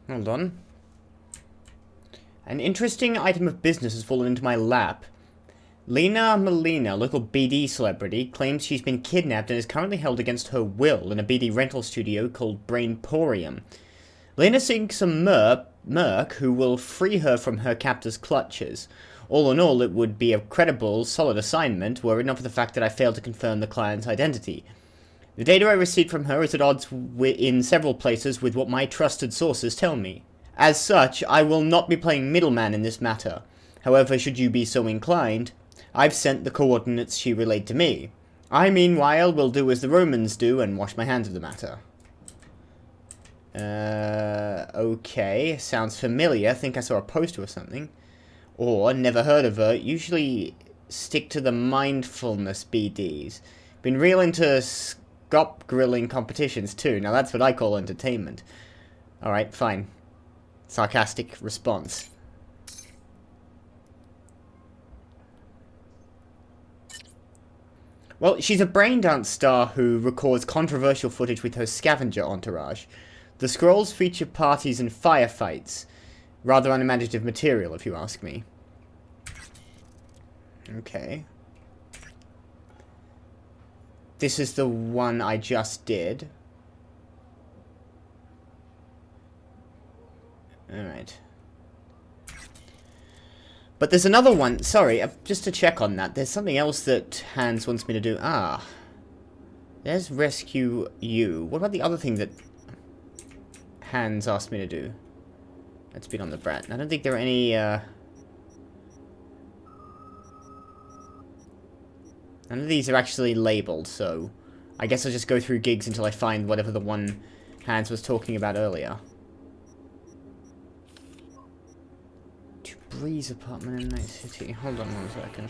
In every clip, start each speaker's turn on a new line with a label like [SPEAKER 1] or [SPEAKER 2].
[SPEAKER 1] Hold on. An interesting item of business has fallen into my lap. Lena Molina, local BD celebrity, claims she's been kidnapped and is currently held against her will in a BD rental studio called Brainporium. Lena seeks a merc who will free her from her captor's clutches. All in all, it would be a credible, solid assignment were it not for the fact that I failed to confirm the client's identity. The data I received from her is at odds in several places with what my trusted sources tell me. As such, I will not be playing middleman in this matter. However, should you be so inclined, I've sent the coordinates she relayed to me. I, meanwhile, will do as the Romans do and wash my hands of the matter. Okay. Sounds familiar. I think I saw a poster or something. Or, never heard of her. Usually stick to the mindfulness BDs. Been real into scop grilling competitions too. Now that's what I call entertainment. Alright, fine. Sarcastic response. Well, she's a braindance star who records controversial footage with her scavenger entourage. The scrolls feature parties and firefights. Rather unimaginative material, if you ask me. Okay. This is the one I just did. Alright. But there's another one. Sorry, just to check on that. There's something else that Hans wants me to do. Ah. There's rescue you. What about the other thing that Hans asked me to do? Let's beat on the brat. I don't think there are any, none of these are actually labeled, so I guess I'll just go through gigs until I find whatever the one Hans was talking about earlier. To Bree's apartment in Night City. Hold on 1 second.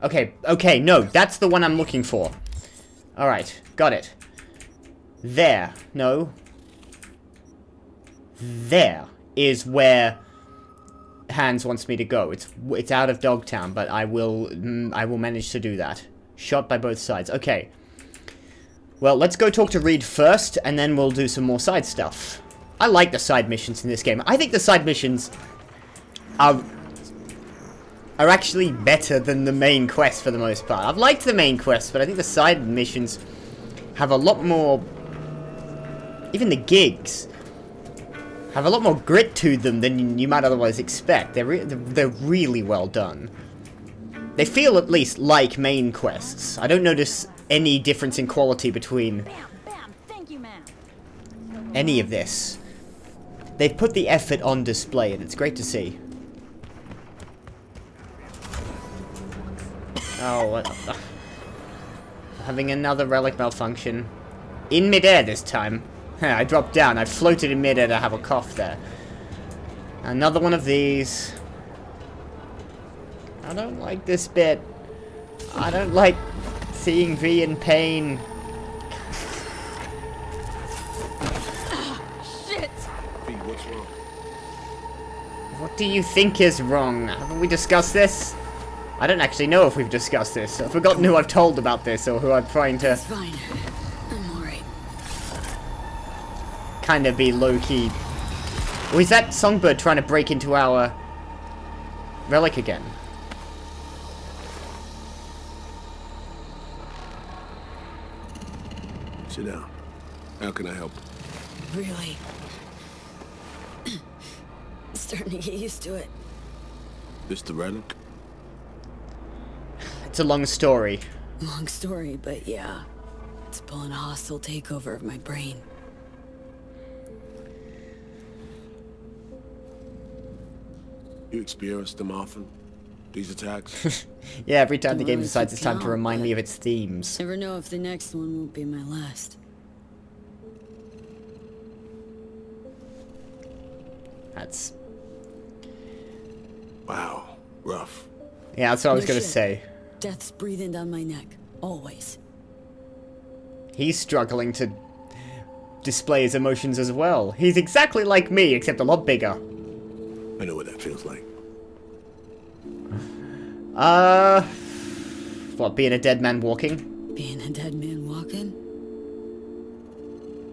[SPEAKER 1] Okay, no, that's the one I'm looking for. Alright, got it. There. No. There is where Hans wants me to go. It's out of Dogtown, but I will manage to do that. Shot by both sides. Okay. Well, let's go talk to Reed first, and then we'll do some more side stuff. I like the side missions in this game. I think the side missions are actually better than the main quest for the most part. I've liked the main quest, but I think the side missions have a lot more... Even the gigs have a lot more grit to them than you might otherwise expect. They're really well done. They feel at least like main quests. I don't notice any difference in quality between
[SPEAKER 2] Thank you, ma'am.
[SPEAKER 1] any of this. They've put the effort on display, and it's great to see. Oh, what? Having another relic malfunction. In midair this time. I dropped down. I floated in midair to have a cough there. Another one of these. I don't like this bit. I don't like seeing V in pain.
[SPEAKER 2] Shit!
[SPEAKER 3] V, what's wrong?
[SPEAKER 1] What do you think is wrong? Haven't we discussed this? I don't actually know if we've discussed this. I've forgotten who I've told about this or who I'm trying to...
[SPEAKER 2] It's fine. I'm alright.
[SPEAKER 1] kind of be low-key. Or is that Songbird trying to break into our relic again?
[SPEAKER 3] Sit down. How can I help?
[SPEAKER 2] Really? Starting to get used to it.
[SPEAKER 3] This the relic?
[SPEAKER 1] It's a long story.
[SPEAKER 2] Long story, but yeah. It's pulling a hostile takeover of my brain.
[SPEAKER 3] You experience them often? These attacks?
[SPEAKER 1] Yeah, every time the game
[SPEAKER 2] Well,
[SPEAKER 1] decides it's time to
[SPEAKER 2] count,
[SPEAKER 1] remind me
[SPEAKER 2] but-
[SPEAKER 1] of its themes.
[SPEAKER 2] Never know if the next one won't be my last.
[SPEAKER 1] That's...
[SPEAKER 3] Wow. Rough.
[SPEAKER 1] yeah, that's what I was
[SPEAKER 2] No
[SPEAKER 1] gonna
[SPEAKER 2] shit.
[SPEAKER 1] say.
[SPEAKER 2] Death's breathing down my neck. Always.
[SPEAKER 1] He's struggling to display his emotions as well. He's exactly like me, except a lot bigger.
[SPEAKER 3] I know what that feels like.
[SPEAKER 1] What, being a dead man walking?
[SPEAKER 2] Being a dead man walking?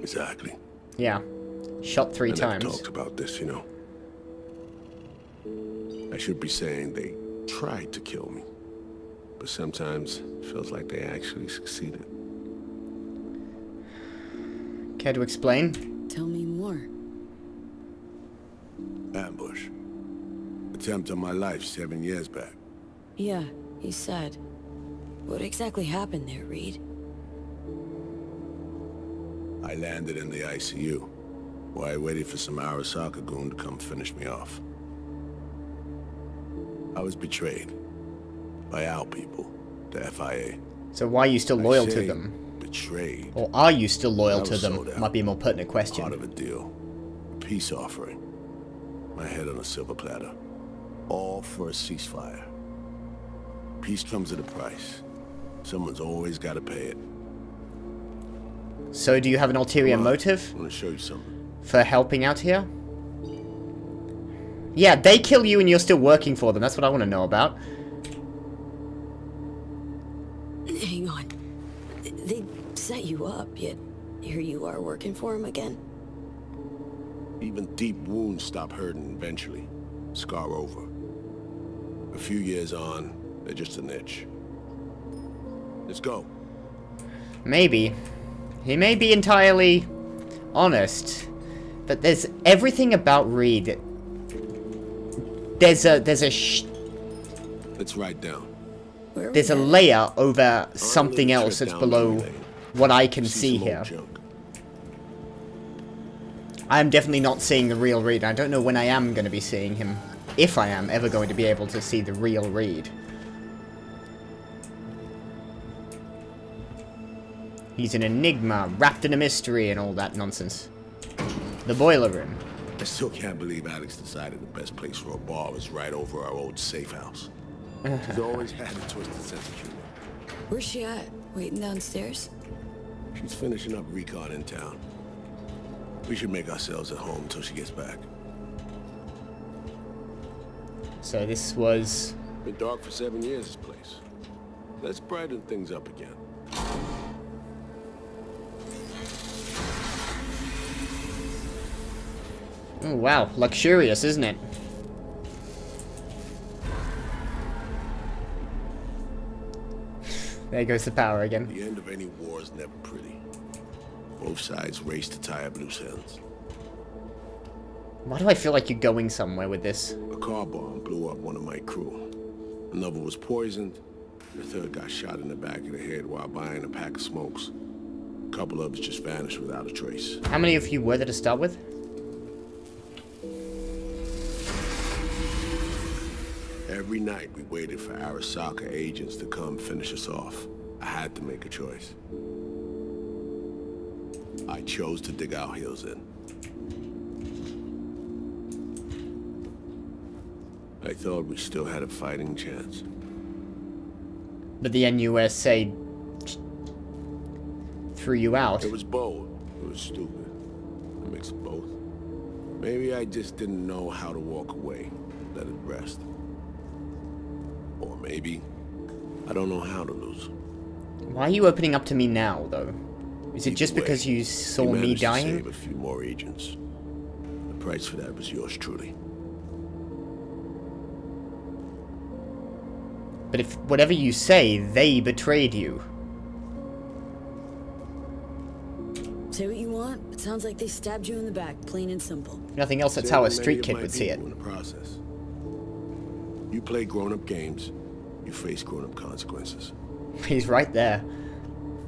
[SPEAKER 3] Exactly.
[SPEAKER 1] Yeah. Shot 3
[SPEAKER 3] I never
[SPEAKER 1] times.
[SPEAKER 3] talked about this, you know. I should be saying they tried to kill me. But sometimes it feels like they actually succeeded.
[SPEAKER 1] Care to explain?
[SPEAKER 2] Tell me more.
[SPEAKER 3] Ambush. Attempt on my life 7 years back.
[SPEAKER 2] Yeah, he said. What exactly happened there, Reed?
[SPEAKER 3] I landed in the ICU, while I waited for some Arasaka goon to come finish me off. I was betrayed by our people, the FIA.
[SPEAKER 1] So why are you still loyal to them?
[SPEAKER 3] Betrayed.
[SPEAKER 1] Or are you still loyal
[SPEAKER 3] I
[SPEAKER 1] to
[SPEAKER 3] was
[SPEAKER 1] them?
[SPEAKER 3] sold out.
[SPEAKER 1] Might be a more pertinent
[SPEAKER 3] Part
[SPEAKER 1] question.
[SPEAKER 3] of a deal. A peace offering. My head on a silver platter. All for a ceasefire. Peace comes at a price. Someone's always got to pay it.
[SPEAKER 1] So do you have an ulterior
[SPEAKER 3] Come on,
[SPEAKER 1] motive
[SPEAKER 3] I want to show you something.
[SPEAKER 1] for helping out here? Yeah, they kill you and you're still working for them. That's what I want to know about.
[SPEAKER 2] Hang on. They set you up, yet here you are working for him again?
[SPEAKER 3] Even deep wounds stop hurting eventually. Scar over. A few years on, they're just an itch. Let's go.
[SPEAKER 1] Maybe. He may be entirely honest. But there's everything about Reed. There's a
[SPEAKER 3] Let's ride down.
[SPEAKER 2] Where are
[SPEAKER 1] there's a
[SPEAKER 2] we
[SPEAKER 1] layer over something
[SPEAKER 3] Trip
[SPEAKER 1] else that's
[SPEAKER 3] down
[SPEAKER 1] below
[SPEAKER 3] memory lane.
[SPEAKER 1] what I can
[SPEAKER 3] See
[SPEAKER 1] see
[SPEAKER 3] some
[SPEAKER 1] here.
[SPEAKER 3] old junk.
[SPEAKER 1] I'm definitely not seeing the real Reed. I don't know when I am going to be seeing him. If I am ever going to be able to see the real Reed. He's an enigma, wrapped in a mystery and all that nonsense. The boiler room.
[SPEAKER 3] I still can't believe Alex decided the best place for a bar was right over our old Safehouse. She's always had a twisted sense of humor.
[SPEAKER 2] Where's she at? Waiting downstairs?
[SPEAKER 3] She's finishing up recon in town. We should make ourselves at home until she gets back.
[SPEAKER 1] So this was...
[SPEAKER 3] Been dark for 7 years, this place. Let's brighten things up again.
[SPEAKER 1] Oh wow, luxurious, isn't it? There goes the power again.
[SPEAKER 3] The end of any war is never pretty. Both sides race to tie up loose ends.
[SPEAKER 1] Why do I feel like you're going somewhere with this?
[SPEAKER 3] A car bomb blew up one of my crew. Another was poisoned. The third got shot in the back of the head while buying a pack of smokes. A couple others just vanished without a trace.
[SPEAKER 1] How many of you were there to start with?
[SPEAKER 3] Every night we waited for Arasaka agents to come finish us off. I had to make a choice. I chose to dig our heels in. I thought we still had a fighting chance.
[SPEAKER 1] But the NUSA threw you out.
[SPEAKER 3] It was bold. It was stupid. A mix of both. Maybe I just didn't know how to walk away. Let it rest. Or maybe I don't know how to lose.
[SPEAKER 1] Why are you opening up to me now, though? Is it
[SPEAKER 3] Either
[SPEAKER 1] just
[SPEAKER 3] way,
[SPEAKER 1] because you saw
[SPEAKER 3] you
[SPEAKER 1] me
[SPEAKER 3] managed to
[SPEAKER 1] dying?
[SPEAKER 3] save a few more agents. The price for that was yours truly.
[SPEAKER 1] But if whatever you say, they betrayed you.
[SPEAKER 2] Say what you want. It sounds like they stabbed you in the back, plain and simple.
[SPEAKER 1] Nothing else, that's how a
[SPEAKER 3] Saving
[SPEAKER 1] street
[SPEAKER 3] many of
[SPEAKER 1] kid
[SPEAKER 3] my
[SPEAKER 1] would see it.
[SPEAKER 3] people in the process. You play grown-up games, you face grown-up consequences.
[SPEAKER 1] He's right there.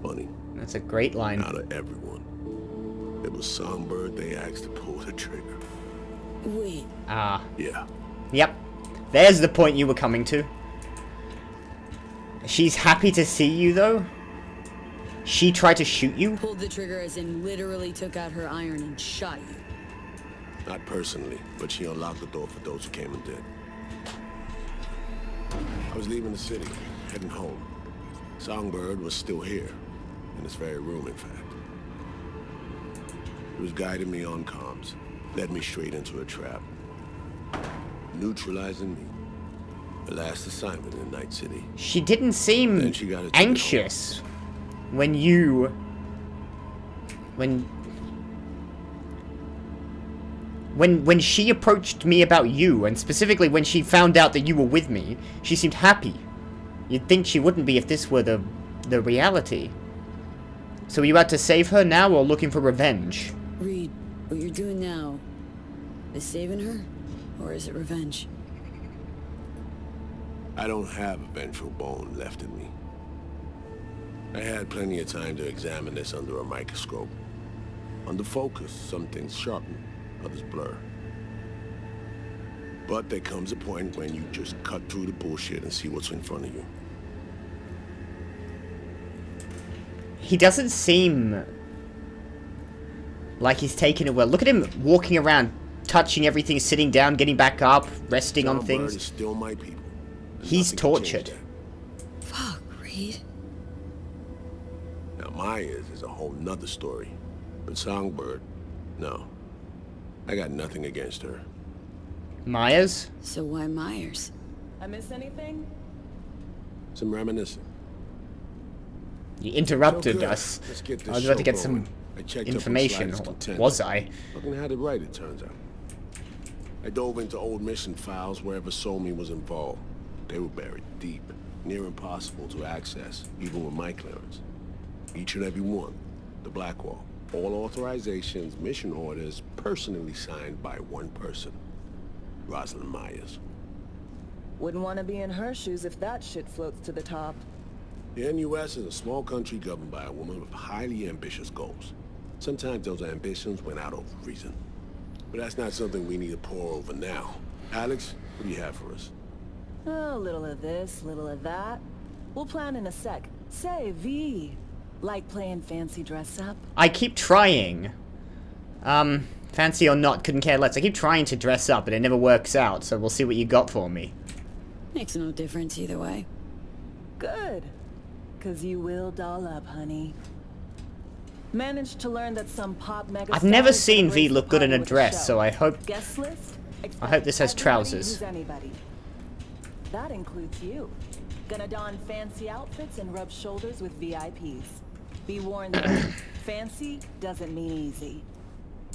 [SPEAKER 3] Funny,
[SPEAKER 1] That's a great line.
[SPEAKER 3] out of everyone, it was Songbird they asked to pull the trigger.
[SPEAKER 2] Wait,
[SPEAKER 1] Ah.
[SPEAKER 3] Yeah,
[SPEAKER 1] Yep. There's the point you were coming to. She's happy to see you, though. She tried to shoot you?
[SPEAKER 2] pulled the trigger as in literally took out her iron and shot you.
[SPEAKER 3] not personally, but she unlocked the door for those who came and did. I was leaving the city, heading home. Songbird was still here, in this very room, in fact. He was guiding me on comms, led me straight into a trap, neutralizing me. Her last assignment in Night City.
[SPEAKER 1] She didn't seem
[SPEAKER 3] Then she got it
[SPEAKER 1] anxious when you... When she approached me about you, and specifically when she found out that you were with me, she seemed happy. You'd think she wouldn't be if this were the reality. So are you out to save her now, or looking for revenge?
[SPEAKER 2] Reed, what you're doing now, is saving her? Or is it revenge?
[SPEAKER 3] I don't have a vengeful bone left in me. I had plenty of time to examine this under a microscope. Under focus, some things sharpen, others blur. But there comes a point when you just cut through the bullshit and see what's in front of you.
[SPEAKER 1] He doesn't seem like he's taking it well. Look at him walking around, touching everything, sitting down, getting back up, resting on
[SPEAKER 3] Songbird
[SPEAKER 1] things.
[SPEAKER 3] is still my people. There's
[SPEAKER 1] He's
[SPEAKER 3] nothing to change
[SPEAKER 1] tortured.
[SPEAKER 3] that.
[SPEAKER 2] Fuck, Reed.
[SPEAKER 3] Now Myers is a whole nother story. But Songbird, no. I got nothing against her.
[SPEAKER 1] Myers?
[SPEAKER 2] So why Myers?
[SPEAKER 4] I miss anything?
[SPEAKER 3] Some reminiscing.
[SPEAKER 1] You interrupted
[SPEAKER 3] So good.
[SPEAKER 1] us.
[SPEAKER 3] Let's get this
[SPEAKER 1] I was about to
[SPEAKER 3] show
[SPEAKER 1] get some
[SPEAKER 3] going. I checked up on
[SPEAKER 1] information.
[SPEAKER 3] Slider's content.
[SPEAKER 1] Was I?
[SPEAKER 3] Fucking had it right, it turns out. I dove into old mission files wherever Somi was involved. They were buried deep, near impossible to access, even with my clearance. Each and every one, the Blackwall. All authorizations, mission orders, personally signed by one person. Rosalind Myers.
[SPEAKER 4] Wouldn't want to be in her shoes if that shit floats to the top.
[SPEAKER 3] The NUS is a small country governed by a woman with highly ambitious goals. Sometimes those ambitions went out over reason. But that's not something we need to pour over now. Alex, what do you have for us?
[SPEAKER 4] A little of this, little of that. We'll plan in a sec. Say, V, like playing fancy dress up?
[SPEAKER 1] I keep trying. Fancy or not, couldn't care less. I keep trying to dress up, but it never works out, so we'll see what you got for me.
[SPEAKER 2] Makes no difference either way.
[SPEAKER 4] Good. 'Cause you will doll up, honey. Managed to learn that some pop mega
[SPEAKER 1] I've never
[SPEAKER 4] stars
[SPEAKER 1] seen
[SPEAKER 4] gonna
[SPEAKER 1] V
[SPEAKER 4] grace
[SPEAKER 1] look
[SPEAKER 4] the
[SPEAKER 1] good in a
[SPEAKER 4] party with
[SPEAKER 1] dress,
[SPEAKER 4] show.
[SPEAKER 1] so I hope...
[SPEAKER 4] Guest list?
[SPEAKER 1] I hope this has
[SPEAKER 4] Everybody
[SPEAKER 1] trousers.
[SPEAKER 4] who's anybody. That includes you. Gonna don fancy outfits and rub shoulders with VIPs. Be warned though, fancy doesn't mean easy.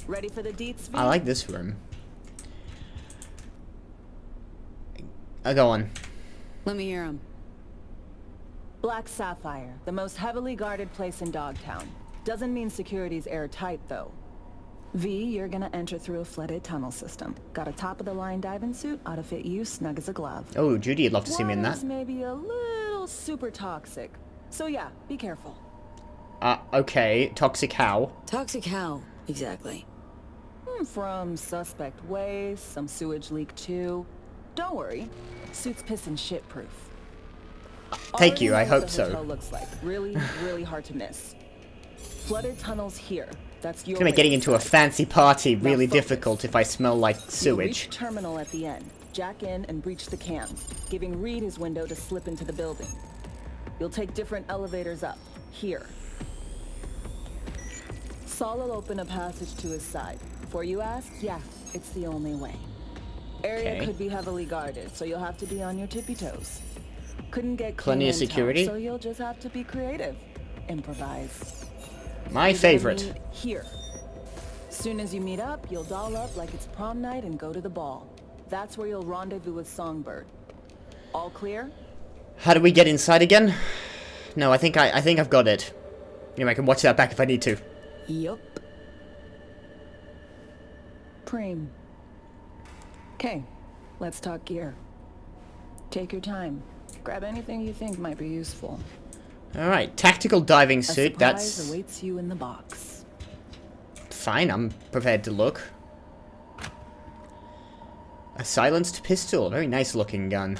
[SPEAKER 4] Ready for the deets, V?
[SPEAKER 1] I like this room. Go on.
[SPEAKER 2] Let me hear him.
[SPEAKER 4] Black Sapphire, the most heavily guarded place in Dogtown. Doesn't mean security's airtight, though. V, you're gonna enter through a flooded tunnel system. Got a top-of-the-line diving suit, ought to fit you snug as a glove.
[SPEAKER 1] Oh, Judy'd love to see me in that.
[SPEAKER 4] Water's maybe a little super toxic. So yeah, be careful.
[SPEAKER 1] Okay. Toxic how?
[SPEAKER 2] Toxic how, exactly?
[SPEAKER 4] From suspect waste, some sewage leak too. Don't worry, suit's piss and shit proof.
[SPEAKER 1] Thank you, I
[SPEAKER 4] Already know what
[SPEAKER 1] hope
[SPEAKER 4] the
[SPEAKER 1] so.
[SPEAKER 4] hotel looks like. Really, really hard to miss. Flooded tunnels here. That's your
[SPEAKER 1] It's gonna make getting into a
[SPEAKER 4] side.
[SPEAKER 1] fancy party
[SPEAKER 4] Now
[SPEAKER 1] really
[SPEAKER 4] focus.
[SPEAKER 1] difficult if I smell like
[SPEAKER 4] You'll reach
[SPEAKER 1] sewage.
[SPEAKER 4] terminal at the end. Jack in and breach the cams, giving Reed his window to slip into the building. You'll take different elevators up. Here. Saul will open a passage to his side. Before you ask, yeah, it's the only way. Area
[SPEAKER 1] Okay.
[SPEAKER 4] could be heavily guarded, so you'll have to be on your tippy toes. Couldn't get
[SPEAKER 1] Plenty
[SPEAKER 4] clean
[SPEAKER 1] of
[SPEAKER 4] intel,
[SPEAKER 1] security?
[SPEAKER 4] so you'll just have to be creative. Improvise.
[SPEAKER 1] My
[SPEAKER 4] You're gonna
[SPEAKER 1] favorite.
[SPEAKER 4] meet here. Soon as you meet up, you'll doll up like it's prom night and go to the ball. That's where you'll rendezvous with Songbird. All clear?
[SPEAKER 1] How do we get inside again? No, I think I've got it. You know, I can watch that back if I need to.
[SPEAKER 2] Yup.
[SPEAKER 4] Preem. Okay, let's talk gear. Take your time. Grab anything you think might be useful.
[SPEAKER 1] Alright, tactical diving
[SPEAKER 4] A
[SPEAKER 1] suit,
[SPEAKER 4] surprise
[SPEAKER 1] that's
[SPEAKER 4] awaits you in the box.
[SPEAKER 1] fine, I'm prepared to look. A silenced pistol, very nice looking gun.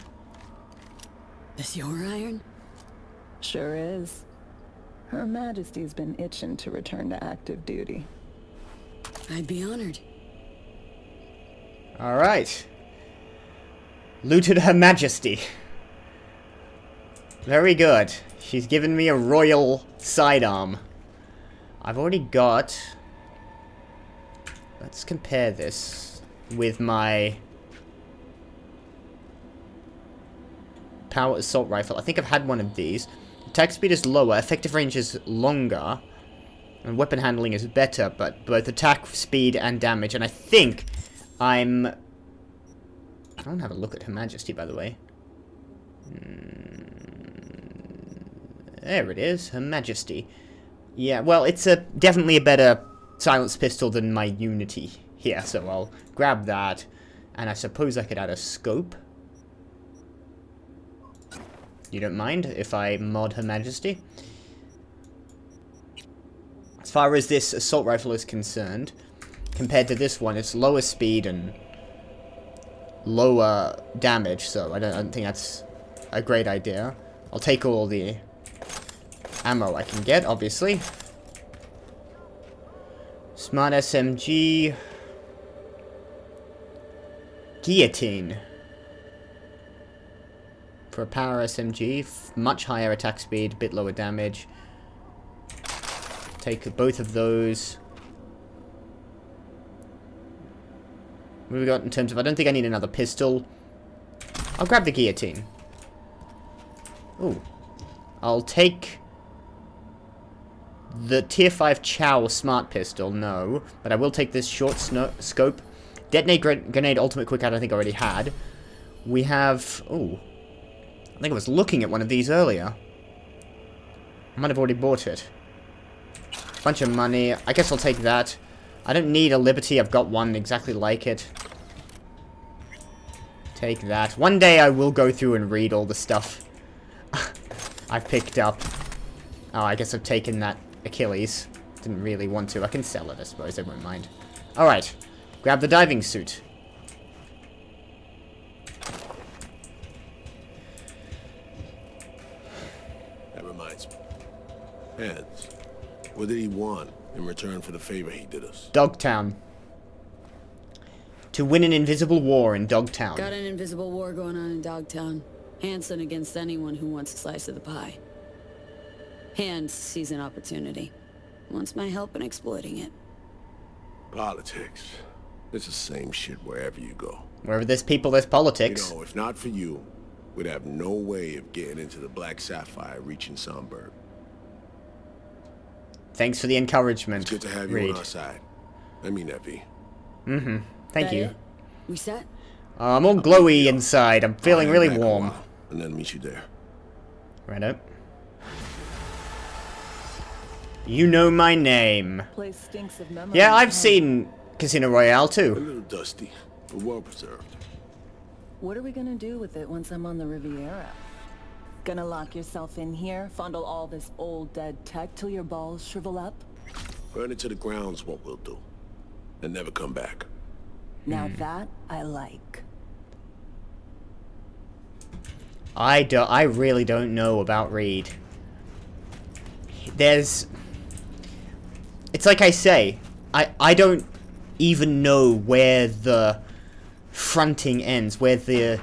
[SPEAKER 2] This your iron?
[SPEAKER 4] Sure is. Her Majesty's been itching to return to active duty.
[SPEAKER 2] I'd be honored.
[SPEAKER 1] Alright. Looted Her Majesty. Very good. She's given me a royal sidearm. I've already got... Let's compare this with my... power assault rifle. I think I've had one of these. Attack speed is lower, effective range is longer, and weapon handling is better, but both attack speed and damage. And I think I don't have a look at Her Majesty, by the way. There it is, Her Majesty. Yeah, well, it's definitely a better silenced pistol than my Unity here, so I'll grab that. And I suppose I could add a scope. You don't mind if I mod Her Majesty? As far as this assault rifle is concerned, compared to this one, it's lower speed and lower damage, so I don't think that's a great idea. I'll take all the ammo I can get, obviously. Smart SMG. Guillotine. For a power SMG, much higher attack speed, bit lower damage. Take both of those. What have we got in terms of... I don't think I need another pistol. I'll grab the guillotine. Ooh. I'll take the tier 5 Chow smart pistol, no. But I will take this short scope. Detonate grenade ultimate quick out I think I already had. We have... Ooh. I think I was looking at one of these earlier. I might have already bought it. Bunch of money. I guess I'll take that. I don't need a Liberty. I've got one exactly like it. Take that. One day I will go through and read all the stuff I've picked up. Oh, I guess I've taken that Achilles. Didn't really want to. I can sell it, I suppose. I won't mind. Alright. Grab the diving suit.
[SPEAKER 3] That reminds me. Heads. What did he want in return for the favor he did us?
[SPEAKER 1] Dogtown. To win an invisible war in Dogtown.
[SPEAKER 2] Got an invisible war going on in Dogtown. Hanson against anyone who wants a slice of the pie. Hands sees an opportunity. Wants my help in exploiting it.
[SPEAKER 3] Politics. It's the same shit wherever you go.
[SPEAKER 1] Wherever there's people, there's politics.
[SPEAKER 3] You know, if not for you, we'd have no way of getting into the Black Sapphire reaching Songbird.
[SPEAKER 1] Thanks for the encouragement,
[SPEAKER 3] It's good to have you
[SPEAKER 1] Reed.
[SPEAKER 3] on our side. I mean that, V.
[SPEAKER 1] Mm-hmm. Thank
[SPEAKER 2] That
[SPEAKER 1] you.
[SPEAKER 2] it? We set?
[SPEAKER 1] I'm all glowy inside. I'm feeling
[SPEAKER 3] I'll
[SPEAKER 1] really
[SPEAKER 3] hang back a
[SPEAKER 1] warm.
[SPEAKER 3] while, and then meet you there.
[SPEAKER 1] Righto. You know my name.
[SPEAKER 4] Place stinks of memories.
[SPEAKER 1] Yeah, I've
[SPEAKER 4] huh?
[SPEAKER 1] seen Casino Royale
[SPEAKER 3] A
[SPEAKER 1] too.
[SPEAKER 3] little dusty, but well preserved.
[SPEAKER 4] What are we gonna do with it once I'm on the Riviera? Gonna lock yourself in here, fondle all this old dead tech till your balls shrivel up?
[SPEAKER 3] Burn it to the ground's what we'll do. And never come back.
[SPEAKER 4] Now that I like.
[SPEAKER 1] I really don't know about Reed. It's like I say, I don't even know where the fronting ends, where the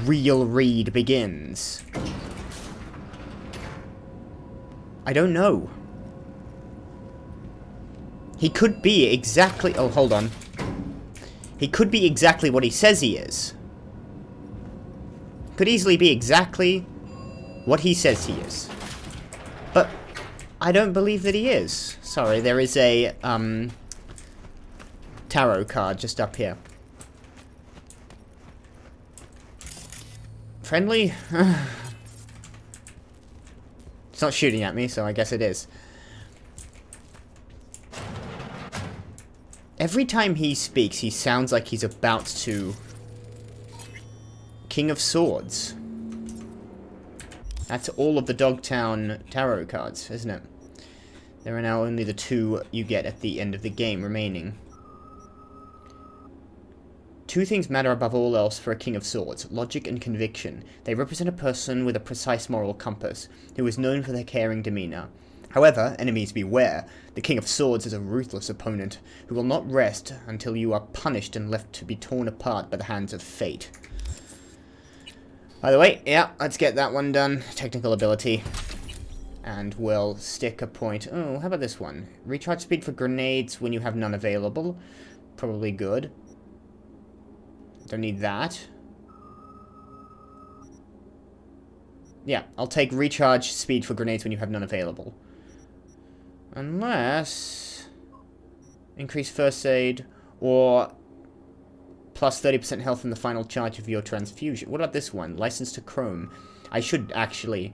[SPEAKER 1] real Reed begins. I don't know. He could be exactly... Oh, hold on. He could be exactly what he says he is. Could easily be exactly what he says he is. But I don't believe that he is. Sorry, there is a tarot card just up here. Friendly? It's not shooting at me, so I guess it is. Every time he speaks, he sounds like he's about to... King of Swords. That's all of the Dogtown tarot cards, isn't it? There are now only the 2 you get at the end of the game remaining. 2 things matter above all else for a King of Swords: logic and conviction. They represent a person with a precise moral compass, who is known for their caring demeanor. However, enemies beware. The King of Swords is a ruthless opponent, who will not rest until you are punished and left to be torn apart by the hands of fate. By the way, yeah, let's get that one done. Technical ability. And we'll stick a point. Oh, how about this one? Recharge speed for grenades when you have none available. Probably good. Don't need that. Yeah, I'll take recharge speed for grenades when you have none available. Unless... increase first aid, or... plus 30% health in the final charge of your transfusion. What about this one? License to Chrome. I should actually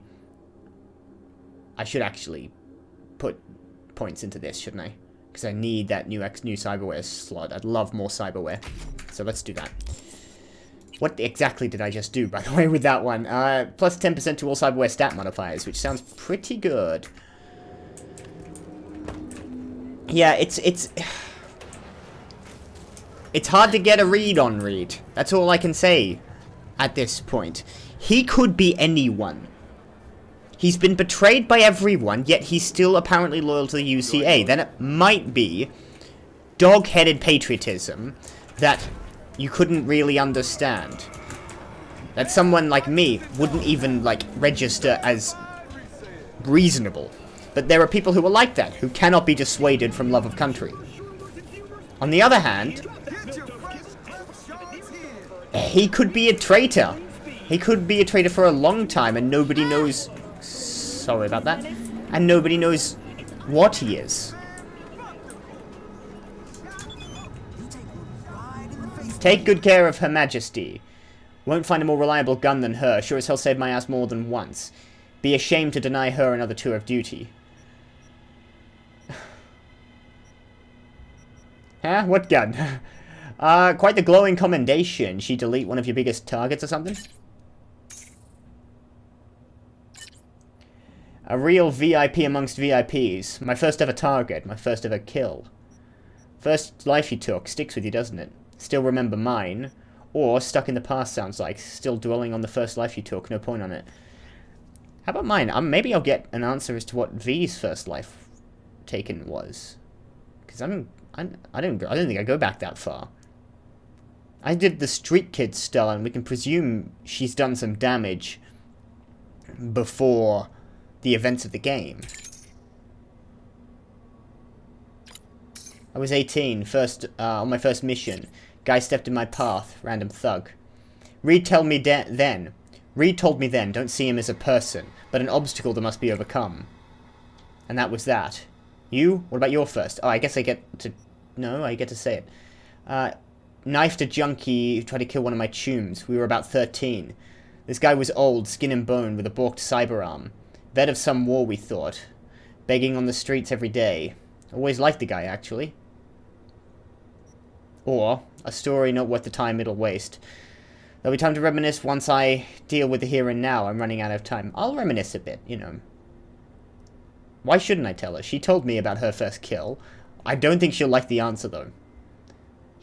[SPEAKER 1] put points into this, shouldn't I? Because I need that new cyberware slot. I'd love more cyberware. So let's do that. What exactly did I just do, by the way, with that one? Plus 10% to all cyberware stat modifiers, which sounds pretty good. Yeah, it's hard to get a read on Reed. That's all I can say at this point. He could be anyone. He's been betrayed by everyone, yet he's still apparently loyal to the UCA. Then it might be dog-headed patriotism that you couldn't really understand. That someone like me wouldn't even, like, register as reasonable. But there are people who are like that, who cannot be dissuaded from love of country. On the other hand, he could be a traitor. He could be a traitor for a long time and nobody knows... Sorry about that. And nobody knows what he is. Take good care of Her Majesty. Won't find a more reliable gun than her. Sure as hell saved my ass more than once. Be ashamed to deny her another tour of duty. Huh? What gun? Quite the glowing commendation. She delete one of your biggest targets or something? A real VIP amongst VIPs. My first ever target. My first ever kill. First life you took. Sticks with you, doesn't it? Still remember mine. Or stuck in the past sounds like. Still dwelling on the first life you took. No point on it. How about mine? Maybe I'll get an answer as to what V's first life taken was. Because I don't think I go back that far. I did the Street Kids style, and we can presume she's done some damage before the events of the game. I was 18, on my first mission. Guy stepped in my path, random thug. Reed told me then, don't see him as a person, but an obstacle that must be overcome. And that was that. You? What about your first? Oh, I guess I get to... No, I get to say it. Knifed a junkie who tried to kill one of my tombs. We were about 13. This guy was old, skin and bone, with a balked cyberarm. Vet of some war, we thought. Begging on the streets every day. Always liked the guy, actually. Or, a story not worth the time it'll waste. There'll be time to reminisce once I deal with the here and now. I'm running out of time. I'll reminisce a bit, you know. Why shouldn't I tell her? She told me about her first kill. I don't think she'll like the answer, though.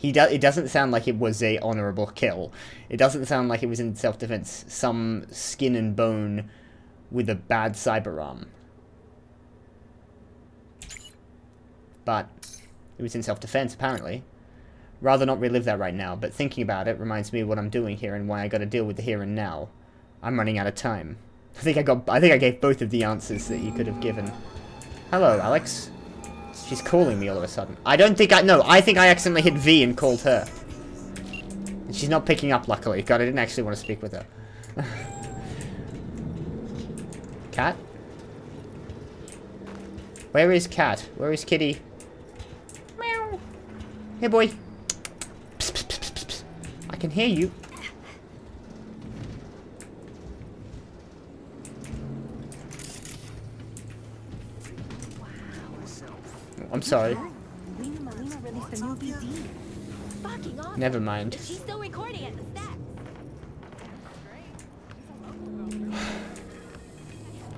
[SPEAKER 1] It doesn't sound like it was a honorable kill. It doesn't sound like it was in self-defense. Some skin and bone with a bad cyberarm. But it was in self-defense, apparently. Rather not relive that right now, but thinking about it reminds me of what I'm doing here and why I gotta deal with the here and now. I'm running out of time. I think I gave both of the answers that you could have given. Hello, Alex. She's calling me all of a sudden. I think I accidentally hit V and called her. And she's not picking up, luckily. God, I didn't actually want to speak with her. Cat? Where is Cat? Where is Kitty? Meow. Hey, boy. Psst, psst, psst, psst, psst. I can hear you. I'm sorry. Never mind.
[SPEAKER 5] She's still recording at the stack.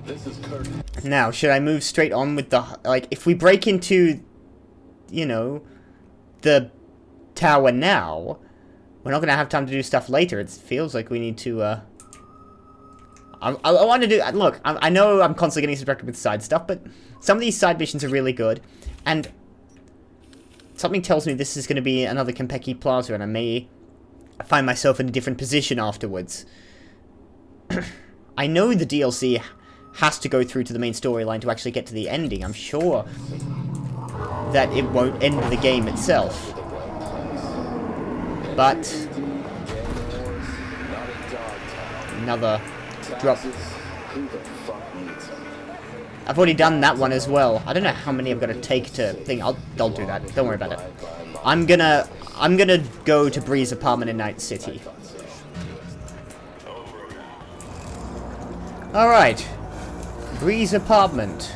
[SPEAKER 3] This is Kurt.
[SPEAKER 1] Now, should I move straight on with the... Like, if we break into, you know, the tower now, we're not going to have time to do stuff later. It feels like we need to, I want to do... Look, I know I'm constantly getting distracted with side stuff, but some of these side missions are really good. And something tells me this is going to be another Konpeki Plaza, and I may find myself in a different position afterwards. I know the DLC has to go through to the main storyline to actually get to the ending. I'm sure that it won't end the game itself. But... Another drop.
[SPEAKER 5] Who the fuck needs them?
[SPEAKER 1] I've already done that one as well. I don't know how many I've got to take to think. I'll do that. Don't worry about it. I'm gonna go to Bree's apartment in Night City. Alright. Bree's apartment.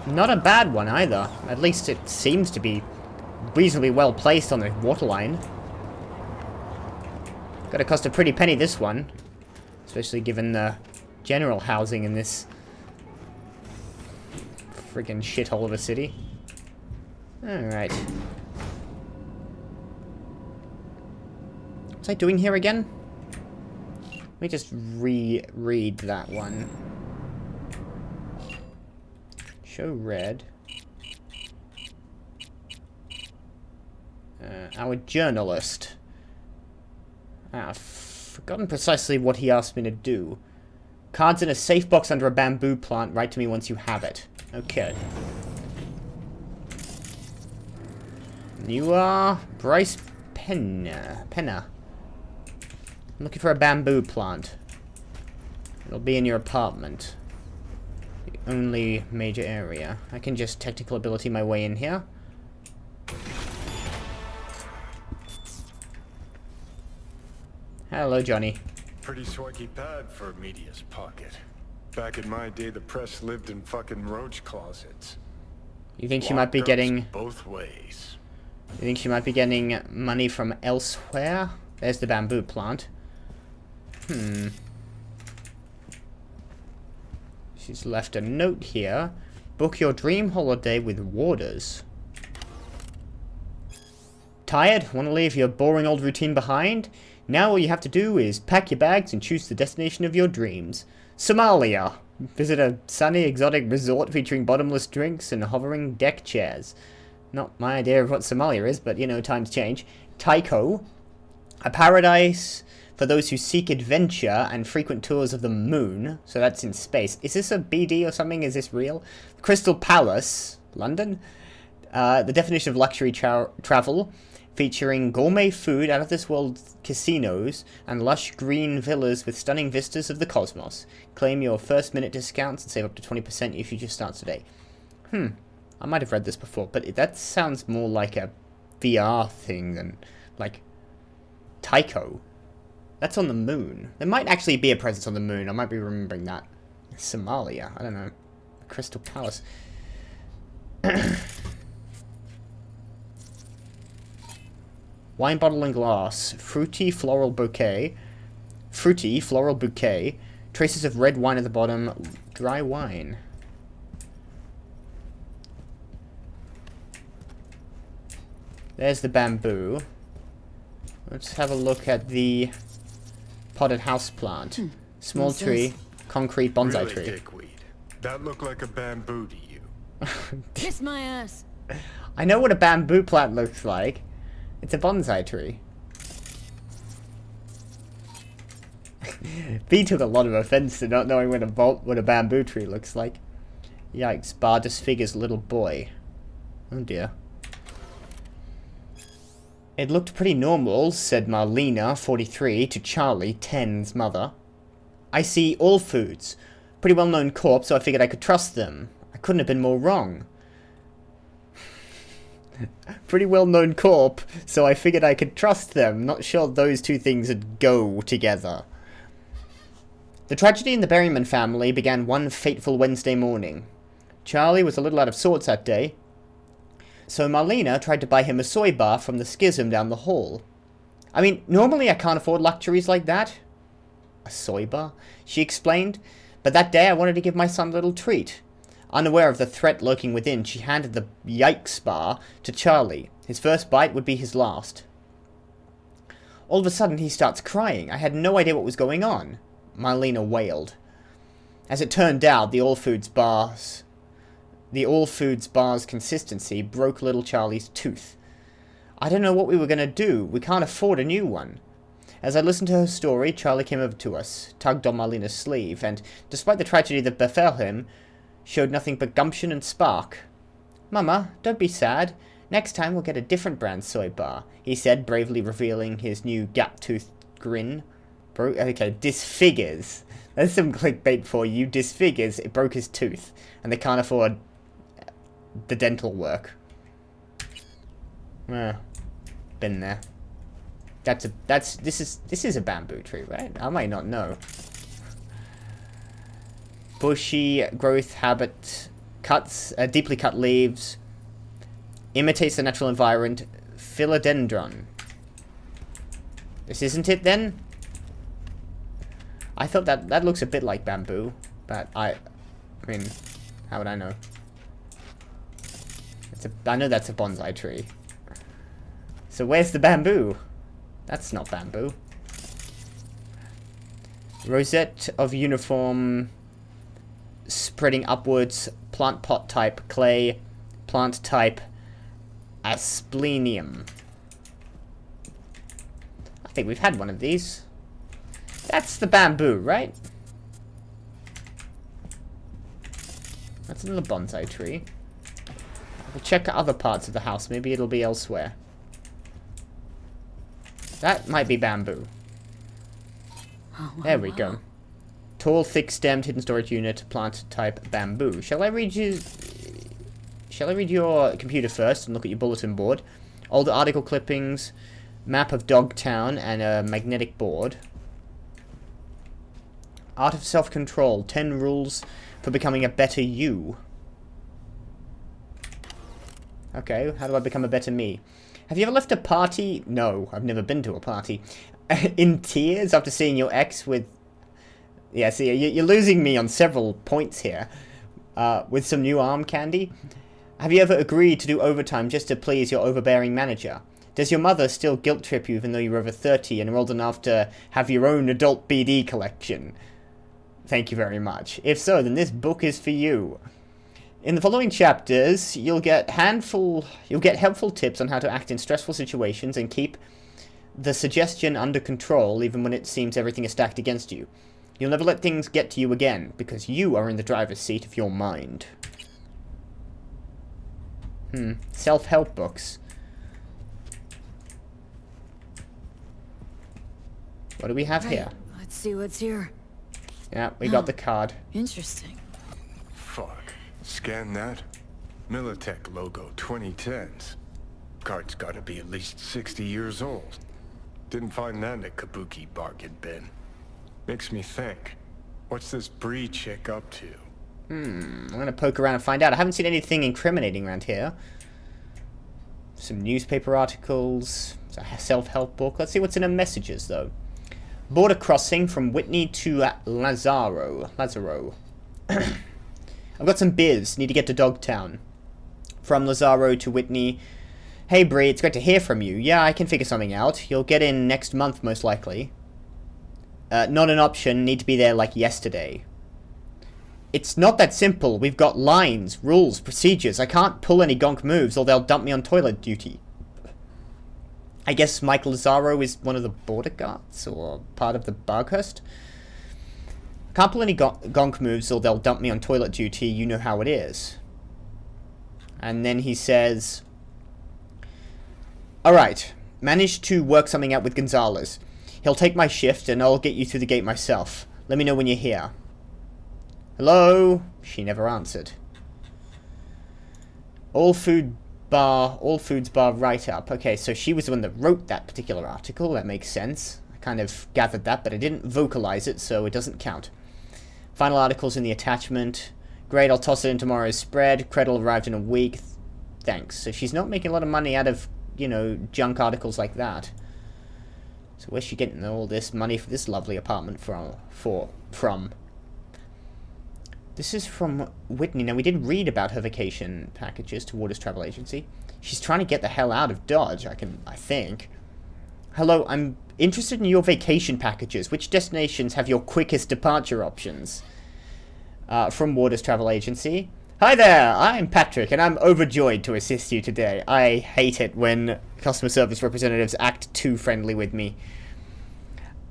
[SPEAKER 1] Not a bad one either. At least it seems to be reasonably well placed on the waterline. Gotta cost a pretty penny, this one. Especially given the general housing in this freaking shithole of a city. Alright. What's I doing here again? Let me just reread that one. Show read. Our journalist. I've forgotten precisely what he asked me to do. Cards in a safe box under a bamboo plant. Write to me once you have it. Okay. You are Bryce Penna. I'm looking for a bamboo plant. It'll be in your apartment. The only major area. I can just technical ability my way in here. Hello, Johnny.
[SPEAKER 6] Pretty swanky pad for a media's pocket. Back in my day, the press lived in fucking roach closets.
[SPEAKER 1] You think she might be getting...
[SPEAKER 6] both ways.
[SPEAKER 1] You think she might be getting money from elsewhere? There's the bamboo plant. She's left a note here. Book your dream holiday with Warders. Tired? Want to leave your boring old routine behind? Now all you have to do is pack your bags and choose the destination of your dreams. Somalia. Visit a sunny, exotic resort featuring bottomless drinks and hovering deck chairs. Not my idea of what Somalia is, but you know, times change. Tycho. A paradise for those who seek adventure and frequent tours of the moon. So that's in space. Is this a BD or something? Is this real? Crystal Palace. London. The definition of luxury travel. Featuring gourmet food, out-of-this-world casinos, and lush green villas with stunning vistas of the cosmos. Claim your first-minute discounts and save up to 20% if you just start today. I might have read this before, but that sounds more like a VR thing than, like, Tycho. That's on the moon. There might actually be a presence on the moon. I might be remembering that. Somalia. I don't know. Crystal Palace. Wine bottle and glass. Fruity floral bouquet. Fruity floral bouquet. Traces of red wine at the bottom. Dry wine. There's the bamboo. Let's have a look at the potted house plant. Small tree. Concrete bonsai
[SPEAKER 6] Really,
[SPEAKER 1] tree.
[SPEAKER 6] dickweed. That looked like a bamboo to you.
[SPEAKER 2] Kiss my ass.
[SPEAKER 1] I know what a bamboo plant looks like. It's a bonsai tree. B took a lot of offense to not knowing what a bamboo tree looks like. Yikes, bar disfigures little boy. Oh dear. It looked pretty normal, said Marlena, 43, to Charlie, 10's mother. I see all foods. Pretty well-known corpse, so I figured I could trust them. I couldn't have been more wrong. Pretty well-known corp, so I figured I could trust them. Not sure those two things would go together. The tragedy in the Berryman family began one fateful Wednesday morning. Charlie was a little out of sorts that day, so Marlena tried to buy him a soy bar from the schism down the hall. I mean, normally I can't afford luxuries like that. A soy bar? She explained. But that day I wanted to give my son a little treat. Unaware of the threat lurking within, she handed the yikes bar to Charlie. His first bite would be his last. All of a sudden, he starts crying. I had no idea what was going on. Marlena wailed. As it turned out, the All Foods bar's consistency broke little Charlie's tooth. I don't know what we were going to do. We can't afford a new one. As I listened to her story, Charlie came over to us, tugged on Marlena's sleeve, and, despite the tragedy that befell him, showed nothing but gumption and spark. Mama, don't be sad. Next time we'll get a different brand soy bar, he said, bravely revealing his new gap-toothed grin. Okay, disfigures There's some clickbait for you. Disfigures, it broke his tooth, and they can't afford the dental work. Been there. This is a bamboo tree, right? I might not know. Bushy growth habit, deeply cut leaves, imitates the natural environment, philodendron. This isn't it then? I thought that looks a bit like bamboo, but I mean, how would I know? I know that's a bonsai tree. So where's the bamboo? That's not bamboo. Rosette of uniform spreading upwards, plant pot type clay, plant type asplenium. I think we've had one of these. That's the bamboo, right? That's another bonsai tree. We'll check other parts of the house. Maybe it'll be elsewhere. That might be bamboo.
[SPEAKER 2] Oh, wow,
[SPEAKER 1] there we go. Tall, thick-stemmed, hidden storage unit, plant type bamboo. Shall I read your computer first and look at your bulletin board? Older article clippings, map of Dogtown, and a magnetic board. Art of self-control. 10 rules for becoming a better you. Okay, how do I become a better me? Have you ever left a party? No, I've never been to a party. In tears after seeing your ex with... Yeah, see, you're losing me on several points here. With some new arm candy. Have you ever agreed to do overtime just to please your overbearing manager? Does your mother still guilt trip you even though you're over 30 and are old enough to have your own adult BD collection? Thank you very much. If so, then this book is for you. In the following chapters, you'll get helpful tips on how to act in stressful situations and keep the suggestion under control even when it seems everything is stacked against you. You'll never let things get to you again, because you are in the driver's seat of your mind. Self-help books. What do we have here?
[SPEAKER 2] Let's see what's here.
[SPEAKER 1] Yeah, we got the card.
[SPEAKER 2] Interesting.
[SPEAKER 6] Fuck. Scan that. Militech logo 2010s. Card's gotta be at least 60 years old. Didn't find that in a kabuki bargain bin. Makes me think. What's this Bree chick up to?
[SPEAKER 1] I'm gonna poke around and find out. I haven't seen anything incriminating around here. Some newspaper articles. A self-help book. Let's see what's in the messages, though. Border crossing from Whitney to Lazaro. I've got some biz. Need to get to Dogtown. From Lazaro to Whitney. Hey, Bree, it's great to hear from you. Yeah, I can figure something out. You'll get in next month, most likely. Not an option. Need to be there like yesterday. It's not that simple. We've got lines, rules, procedures. I can't pull any gonk moves or they'll dump me on toilet duty. I guess Mike Lazaro is one of the border guards or part of the Barkhurst. Can't pull any gonk moves or they'll dump me on toilet duty. You know how it is. And then he says, alright, managed to work something out with Gonzalez. He'll take my shift and I'll get you through the gate myself. Let me know when you're here. Hello? She never answered. All Foods Bar write-up. Okay, so she was the one that wrote that particular article. That makes sense. I kind of gathered that, but I didn't vocalize it, so it doesn't count. Final articles in the attachment. Great, I'll toss it in tomorrow's spread. Credit arrived in a week. Thanks. So she's not making a lot of money out of, you know, junk articles like that. So where's she getting all this money for this lovely apartment from? This is from Whitney. Now, we did read about her vacation packages to Waters Travel Agency. She's trying to get the hell out of Dodge, I think. Hello, I'm interested in your vacation packages. Which destinations have your quickest departure options? From Waters Travel Agency. Hi there, I'm Patrick, and I'm overjoyed to assist you today. I hate it when customer service representatives act too friendly with me.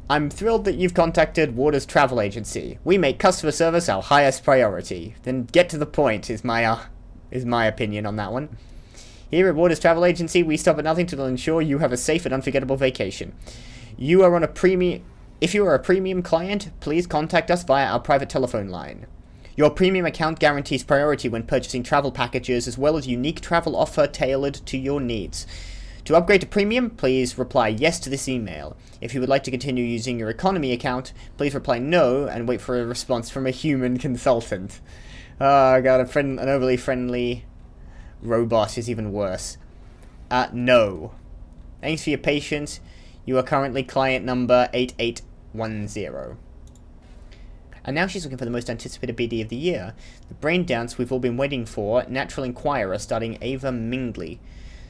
[SPEAKER 1] I'm thrilled that you've contacted Waters Travel Agency. We make customer service our highest priority. Then get to the point is my opinion on that one. Here at Waters Travel Agency, we stop at nothing to ensure you have a safe and unforgettable vacation. If you are on a premium If you are a premium client, please contact us via our private telephone line. Your premium account guarantees priority when purchasing travel packages, as well as unique travel offer tailored to your needs. To upgrade to premium, please reply yes to this email. If you would like to continue using your economy account, please reply no and wait for a response from a human consultant. Oh god, an overly friendly robot is even worse. No. Thanks for your patience. You are currently client number 8810. And now she's looking for the most anticipated BD of the year. The brain dance we've all been waiting for, Natural Inquirer, starring Ava Mingley.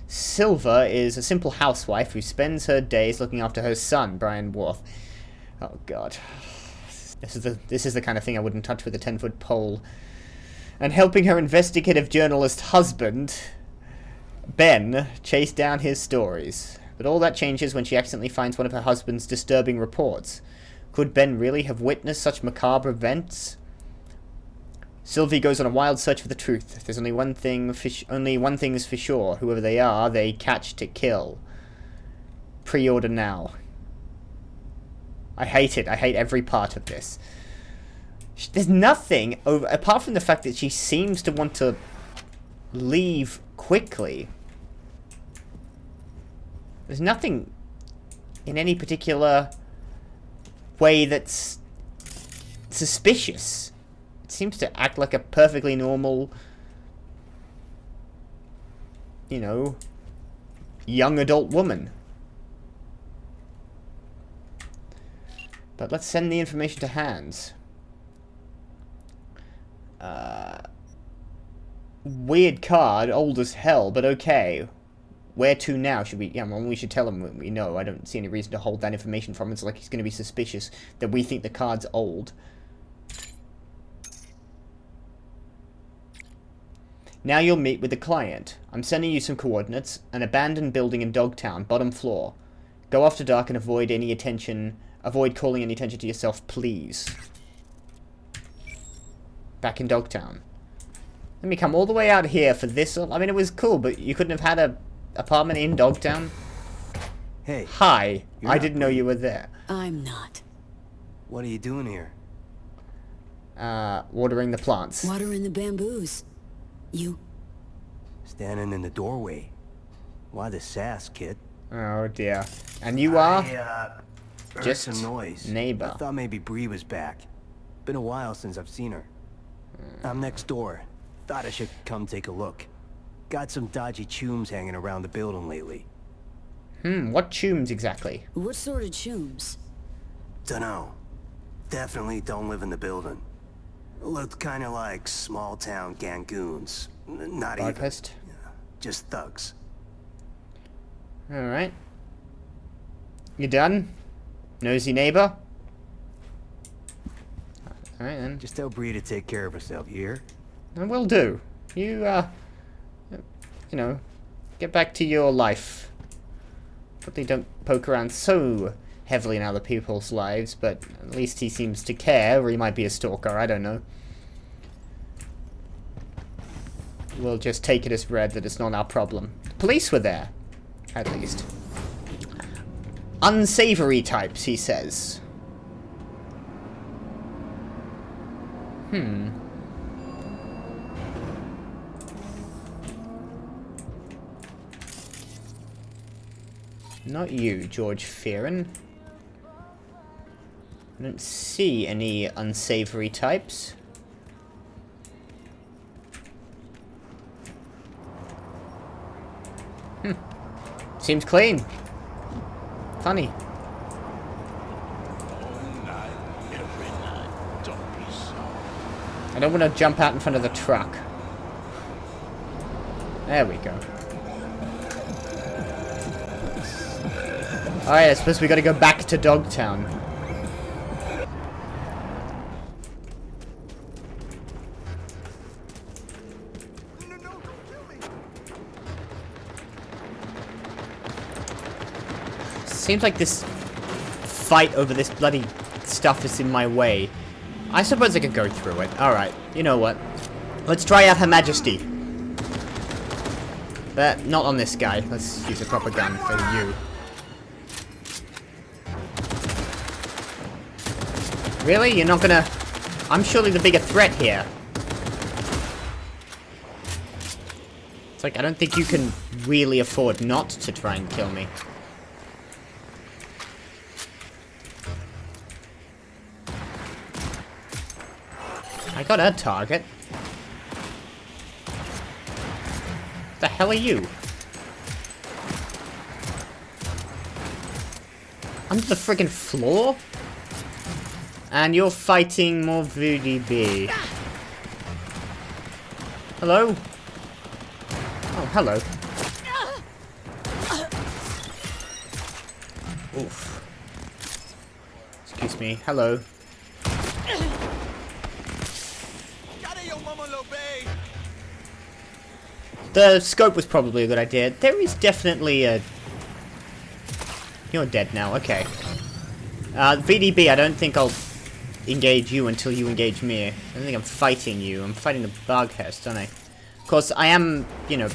[SPEAKER 1] Silva is a simple housewife who spends her days looking after her son, Brian Worth. Oh god. This is the kind of thing I wouldn't touch with a 10-foot pole. And helping her investigative journalist husband, Ben, chase down his stories. But all that changes when she accidentally finds one of her husband's disturbing reports. Could Ben really have witnessed such macabre events? Sylvie goes on a wild search for the truth. There's only one thing is for sure. Whoever they are, they catch to kill. Pre-order now. I hate it. I hate every part of this. There's nothing over, apart from the fact that she seems to want to leave quickly. There's nothing in any particular way that's suspicious. It seems to act like a perfectly normal, you know, young adult woman. But let's send the information to Hans. Weird card, old as hell, but okay. Where to now? Should we? Yeah, well, we should tell him we know. I don't see any reason to hold that information from him. It's like he's going to be suspicious that we think the card's old. Now you'll meet with the client. I'm sending you some coordinates. An abandoned building in Dogtown, bottom floor. Go after dark and avoid calling any attention to yourself, please. Back in Dogtown. Let me come all the way out here for this. I mean, it was cool, but you couldn't have had a apartment in Dogtown?
[SPEAKER 5] Hey.
[SPEAKER 1] Hi. I didn't know you were there.
[SPEAKER 2] I'm not.
[SPEAKER 5] What are you doing here?
[SPEAKER 1] Watering the plants.
[SPEAKER 2] Watering the bamboos. You?
[SPEAKER 5] Standing in the doorway. Why the sass, kid?
[SPEAKER 1] Oh dear. And you are?
[SPEAKER 5] Heard
[SPEAKER 1] Just
[SPEAKER 5] some noise.
[SPEAKER 1] neighbor.
[SPEAKER 5] I thought maybe Bree was back. Been a while since I've seen her. I'm next door. Thought I should come take a look. Got some dodgy chooms hanging around the building lately.
[SPEAKER 1] What chooms exactly?
[SPEAKER 2] What sort of chooms?
[SPEAKER 5] Dunno. Definitely don't live in the building. Looked kinda like small-town gangoons. Not even.
[SPEAKER 1] Barfest?
[SPEAKER 5] Just thugs.
[SPEAKER 1] Alright. You done? Nosy neighbor? Alright then.
[SPEAKER 5] Just tell Bree to take care of herself, you hear?
[SPEAKER 1] I will do. You, you know, get back to your life. Probably don't poke around so heavily in other people's lives, but at least he seems to care, or he might be a stalker, I don't know. We'll just take it as read that it's not our problem. The police were there, at least. Unsavory types, he says. Not you, George Fearon. I don't see any unsavory types. Seems clean. Funny. I don't want to jump out in front of the truck. There we go. Alright, I suppose we gotta go back to Dogtown. Seems like this fight over this bloody stuff is in my way. I suppose I could go through it. Alright, you know what? Let's try out Her Majesty. But not on this guy. Let's use a proper gun for you. Really? You're not gonna... I'm surely the bigger threat here. It's like, I don't think you can really afford not to try and kill me. I got a target. What the hell are you? Under the friggin' floor? And you're fighting more VDB. Hello? Oh, hello. Oof. Excuse me. Hello. The scope was probably a good idea. There is definitely a... You're dead now, okay. VDB, I don't think I'll engage you until you engage me. I don't think I'm fighting you. I'm fighting the Bughead, don't I? Of course, I am, you know...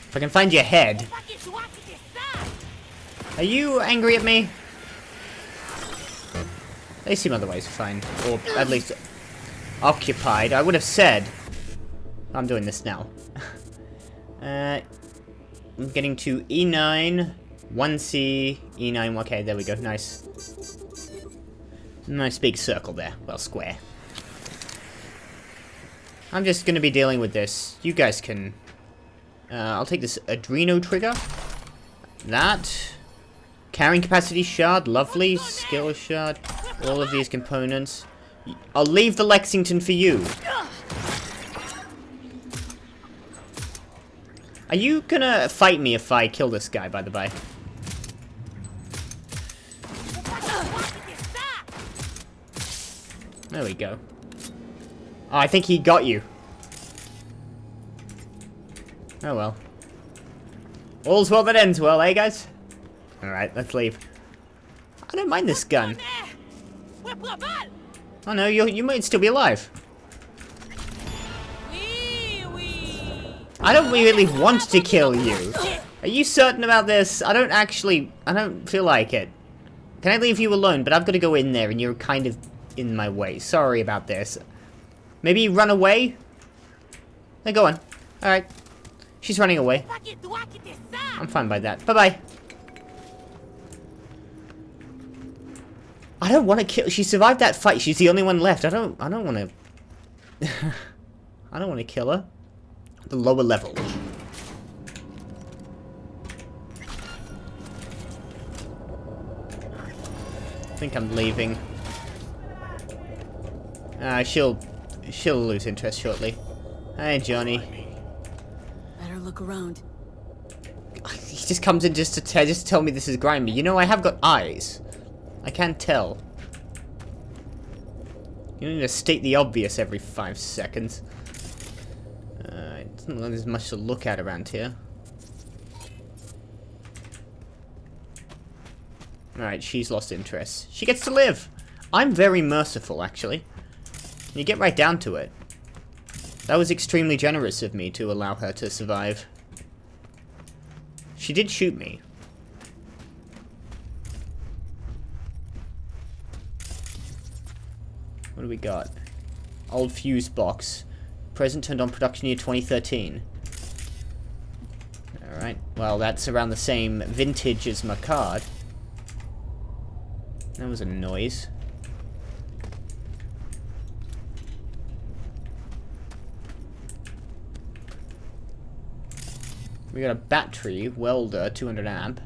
[SPEAKER 1] If I can find your head... Are you angry at me? They seem otherwise fine. Or at least occupied. I would have said... I'm doing this now. I'm getting to E9, 1C, E9. Okay, there we go. Nice. Nice big circle there. Well, square. I'm just going to be dealing with this. You guys can... I'll take this Adreno trigger. That. Carrying capacity shard. Lovely. Skill shard. All of these components. I'll leave the Lexington for you. Are you gonna fight me if I kill this guy, by the by? There we go. Oh, I think he got you. Oh well. All's well that ends well, eh, guys? Alright, let's leave. I don't mind this gun. Oh no, you might still be alive. I don't really want to kill you. Are you certain about this? I don't feel like it. Can I leave you alone? But I've got to go in there and you're kind of in my way. Sorry about this. Maybe run away? No, go on. Alright. She's running away. I'm fine by that. Bye-bye. I don't want to kill... She survived that fight. She's the only one left. I don't want to... I don't want to kill her. The lower level. I think I'm leaving. She'll lose interest shortly. Hey, Johnny.
[SPEAKER 2] Better look around.
[SPEAKER 1] He just comes in just to tell me this is grimy. You know, I have got eyes. I can't tell. You don't need to state the obvious every 5 seconds. It doesn't look like there's much to look at around here. Alright, she's lost interest. She gets to live! I'm very merciful, actually. You get right down to it. That was extremely generous of me to allow her to survive. She did shoot me. What do we got? Old fuse box. Present turned on production year 2013. Alright, well that's around the same vintage as my card. That was a noise. We got a battery, welder, 200 amp.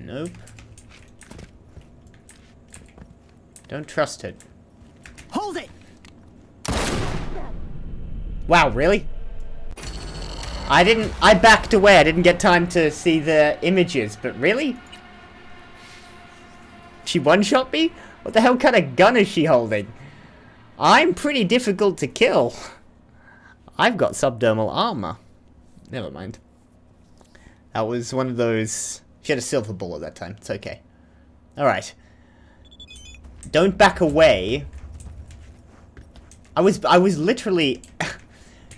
[SPEAKER 1] Nope. Don't trust it.
[SPEAKER 5] Hold it!
[SPEAKER 1] Wow, really? I backed away. I didn't get time to see the images, but really? She one-shot me? What the hell kind of gun is she holding? I'm pretty difficult to kill. I've got subdermal armor. Never mind. That was one of those... She had a silver bullet that time. It's okay. Alright. Don't back away. I was literally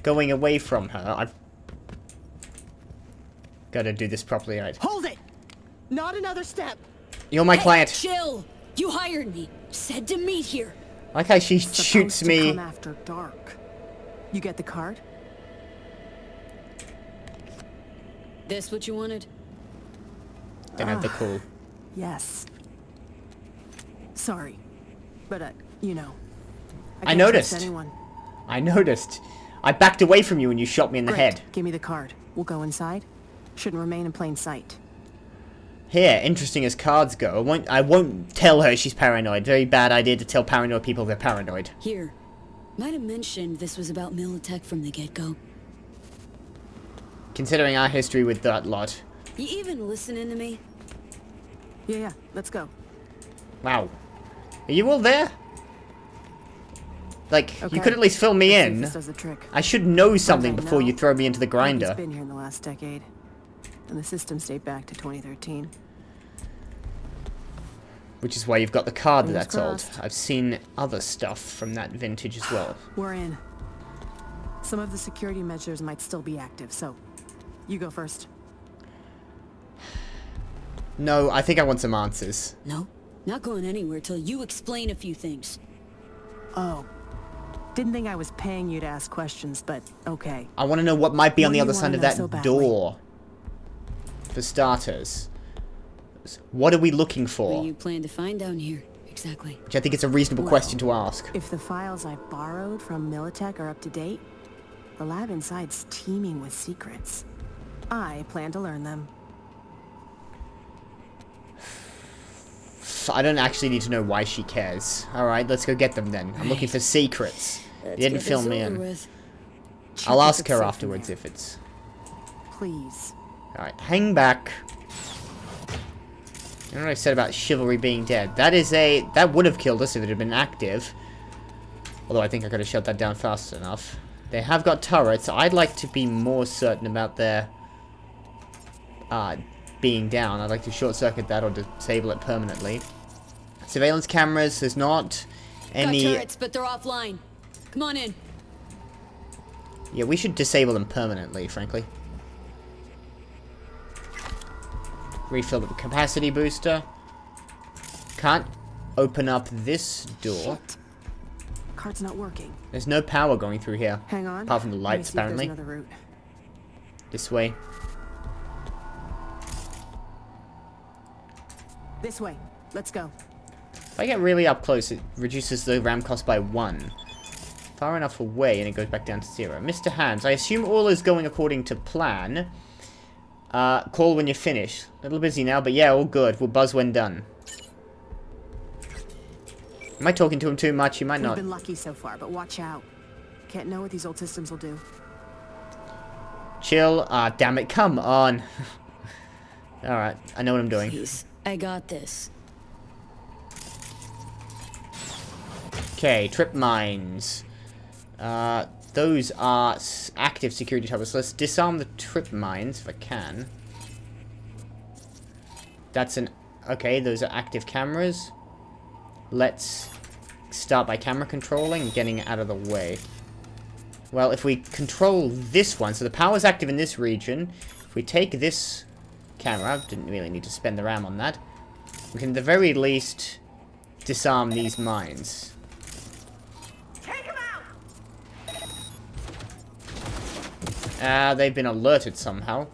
[SPEAKER 1] going away from her. I've gotta do this properly, right?
[SPEAKER 7] Hold it! Not another step!
[SPEAKER 1] You're my client.
[SPEAKER 2] Chill! You hired me. Said to meet here.
[SPEAKER 1] I like how she
[SPEAKER 7] Supposed
[SPEAKER 1] shoots
[SPEAKER 7] to
[SPEAKER 1] me.
[SPEAKER 7] come after dark. You get the card?
[SPEAKER 2] This what you wanted?
[SPEAKER 1] Don't have the call.
[SPEAKER 7] Yes. Sorry. But, you know.
[SPEAKER 1] I
[SPEAKER 7] can't
[SPEAKER 1] noticed.
[SPEAKER 7] trust anyone.
[SPEAKER 1] I noticed. I backed away from you when you shot me in the
[SPEAKER 7] Great.
[SPEAKER 1] head.
[SPEAKER 7] Give me the card. We'll go inside. Shouldn't remain in plain sight.
[SPEAKER 1] Here, interesting as cards go, I won't tell her she's paranoid. Very bad idea to tell paranoid people they're paranoid.
[SPEAKER 2] Here. Might have mentioned this was about Militech from the get-go.
[SPEAKER 1] Considering our history with that lot.
[SPEAKER 2] You even listening to me?
[SPEAKER 7] Yeah, let's go.
[SPEAKER 1] Wow. Are you all there? Like,
[SPEAKER 7] Okay.
[SPEAKER 1] you could at least fill me
[SPEAKER 7] Let's see if
[SPEAKER 1] in.
[SPEAKER 7] this does the trick.
[SPEAKER 1] I should know something
[SPEAKER 7] I
[SPEAKER 1] before
[SPEAKER 7] know.
[SPEAKER 1] you throw me into the grinder.
[SPEAKER 7] He's been here in the last decade. And the systems date back to 2013.
[SPEAKER 1] Which is why you've got the card
[SPEAKER 7] Fingers
[SPEAKER 1] that's old.
[SPEAKER 7] crossed.
[SPEAKER 1] I've seen other stuff from that vintage as well.
[SPEAKER 7] We're in. Some of the security measures might still be active, so you go first.
[SPEAKER 1] No, I think I want some answers.
[SPEAKER 2] No. Not going anywhere till you explain a few things.
[SPEAKER 7] Oh. Didn't think I was paying you to ask questions, but okay.
[SPEAKER 1] I want to know what might be
[SPEAKER 7] What
[SPEAKER 1] on the
[SPEAKER 7] do
[SPEAKER 1] other
[SPEAKER 7] you
[SPEAKER 1] side
[SPEAKER 7] wanna
[SPEAKER 1] of
[SPEAKER 7] know
[SPEAKER 1] that
[SPEAKER 7] so badly?
[SPEAKER 1] door. For starters. What are we looking
[SPEAKER 2] What
[SPEAKER 1] for?
[SPEAKER 2] do you plan to find down here? Exactly.
[SPEAKER 1] Which I think it's a reasonable question to ask.
[SPEAKER 7] If the files I borrowed from Militech are up to date, the lab inside's teeming with secrets. I plan to learn them.
[SPEAKER 1] I don't actually need to know why she cares. Alright, let's go get them then. I'm looking for secrets. You
[SPEAKER 2] Let's
[SPEAKER 1] didn't
[SPEAKER 2] get
[SPEAKER 1] fill
[SPEAKER 2] this
[SPEAKER 1] me
[SPEAKER 2] over
[SPEAKER 1] in.
[SPEAKER 2] with.
[SPEAKER 7] Check
[SPEAKER 1] I'll
[SPEAKER 7] if
[SPEAKER 1] ask
[SPEAKER 7] it's
[SPEAKER 1] her
[SPEAKER 7] safe in
[SPEAKER 1] afterwards
[SPEAKER 7] there.
[SPEAKER 1] if it's...
[SPEAKER 7] Please.
[SPEAKER 1] Alright, hang back. You know what I said about chivalry being dead? That is a... That would have killed us if it had been active. Although I think I could have shut that down fast enough. They have got turrets. I'd like to be more certain about their... being down. I'd like to short-circuit that or disable it permanently. Surveillance cameras, there's not any...
[SPEAKER 2] Got turrets, but they're offline. Come on in.
[SPEAKER 1] Yeah, we should disable them permanently, frankly. Refill the capacity booster. Can't open up this door.
[SPEAKER 7] Shit. Card's not working.
[SPEAKER 1] There's no power going through here.
[SPEAKER 7] Hang on.
[SPEAKER 1] Apart from the
[SPEAKER 7] Let me
[SPEAKER 1] lights,
[SPEAKER 7] see if there's
[SPEAKER 1] apparently.
[SPEAKER 7] another route.
[SPEAKER 1] This way.
[SPEAKER 7] This way. Let's go.
[SPEAKER 1] If I get really up close, it reduces the RAM cost by 1. Far enough away, and it goes back down to 0. Mr. Hands, I assume all is going according to plan. Call when you're finished. A little busy now, but yeah, all good. We'll buzz when done. Am I talking to him too much? He might
[SPEAKER 7] We've
[SPEAKER 1] not.
[SPEAKER 7] been lucky so far, but watch out. Can't know what these old systems will do.
[SPEAKER 1] Chill. Ah, damn it. Come on. Alright, I know what I'm doing.
[SPEAKER 2] Please. I got this.
[SPEAKER 1] Okay, trip mines. Those are active security towers. Let's disarm the trip mines if I can. That's an... Okay, those are active cameras. Let's start by camera controlling and getting out of the way. Well, if we control this one, so the power's active in this region. If we take this camera, didn't really need to spend the RAM on that. We can at the very least disarm these mines. They've been alerted somehow.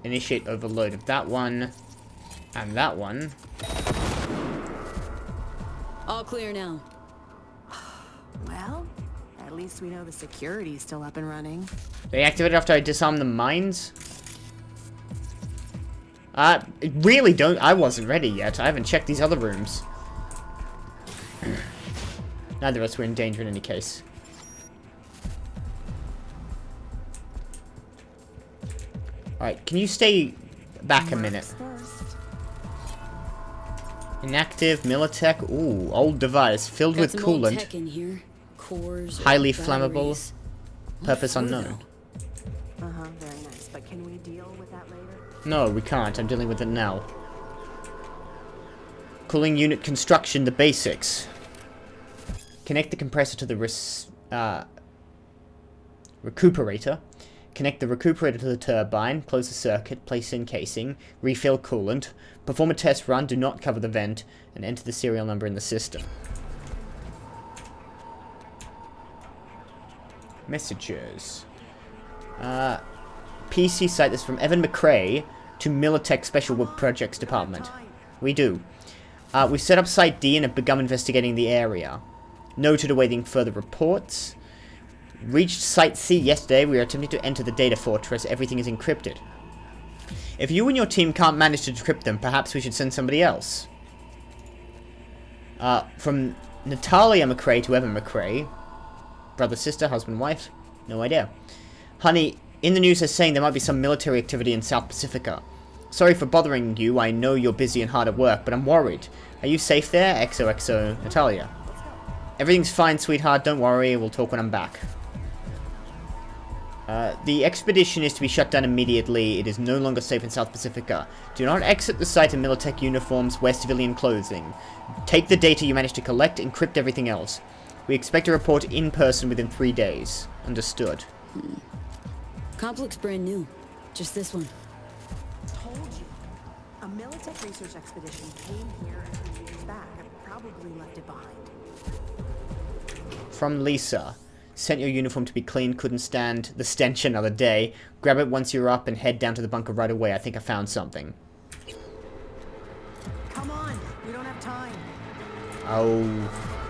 [SPEAKER 1] Initiate overload of that one. And that one.
[SPEAKER 2] All clear now.
[SPEAKER 7] Well, at least we know the security's still up and running.
[SPEAKER 1] They activated after I disarmed the mines? Really don't... I wasn't ready yet. I haven't checked these other rooms. Neither of us were in danger in any case. Alright, can you stay back a minute?
[SPEAKER 7] First.
[SPEAKER 1] Inactive, Militech, ooh, old device, filled
[SPEAKER 2] Got
[SPEAKER 1] with
[SPEAKER 2] some old
[SPEAKER 1] coolant,
[SPEAKER 2] tech in here. Cores,
[SPEAKER 1] highly
[SPEAKER 2] batteries.
[SPEAKER 1] flammable,
[SPEAKER 2] What
[SPEAKER 1] purpose
[SPEAKER 2] for,
[SPEAKER 1] unknown.
[SPEAKER 2] though?
[SPEAKER 7] Very nice. But can we deal with that later?
[SPEAKER 1] No, we can't, I'm dealing with it now. Cooling unit construction, the basics. Connect the compressor to the recuperator. Connect the recuperator to the turbine. Close the circuit. Place in casing. Refill coolant. Perform a test run. Do not cover the vent. And enter the serial number in the system. Messages. PC site. This is from Evan McRae to Militech Special Work Projects Department. We do. We've set up Site D and have begun investigating the area. Noted awaiting further reports. Reached Site C yesterday. We are attempting to enter the data fortress. Everything is encrypted. If you and your team can't manage to decrypt them, perhaps we should send somebody else. From Natalia McRae to Evan McRae. Brother, sister, husband, wife? No idea. Honey, in the news they're saying there might be some military activity in South Pacifica. Sorry for bothering you. I know you're busy and hard at work, but I'm worried. Are you safe there? XOXO Natalia. Everything's fine, sweetheart. Don't worry. We'll talk when I'm back. The expedition is to be shut down immediately. It is no longer safe in South Pacifica. Do not exit the site in Militech uniforms. Wear civilian clothing. Take the data you managed to collect. Encrypt everything else. We expect a report in person within 3 days. Understood.
[SPEAKER 2] Complex brand new. Just this one.
[SPEAKER 7] Told you. A Militech research expedition came here a few years back and probably left it behind.
[SPEAKER 1] From Lisa. Sent your uniform to be cleaned, couldn't stand the stench another day. Grab it once you're up and head down to the bunker right away. I think I found something.
[SPEAKER 7] Come on, we don't have time.
[SPEAKER 1] Oh.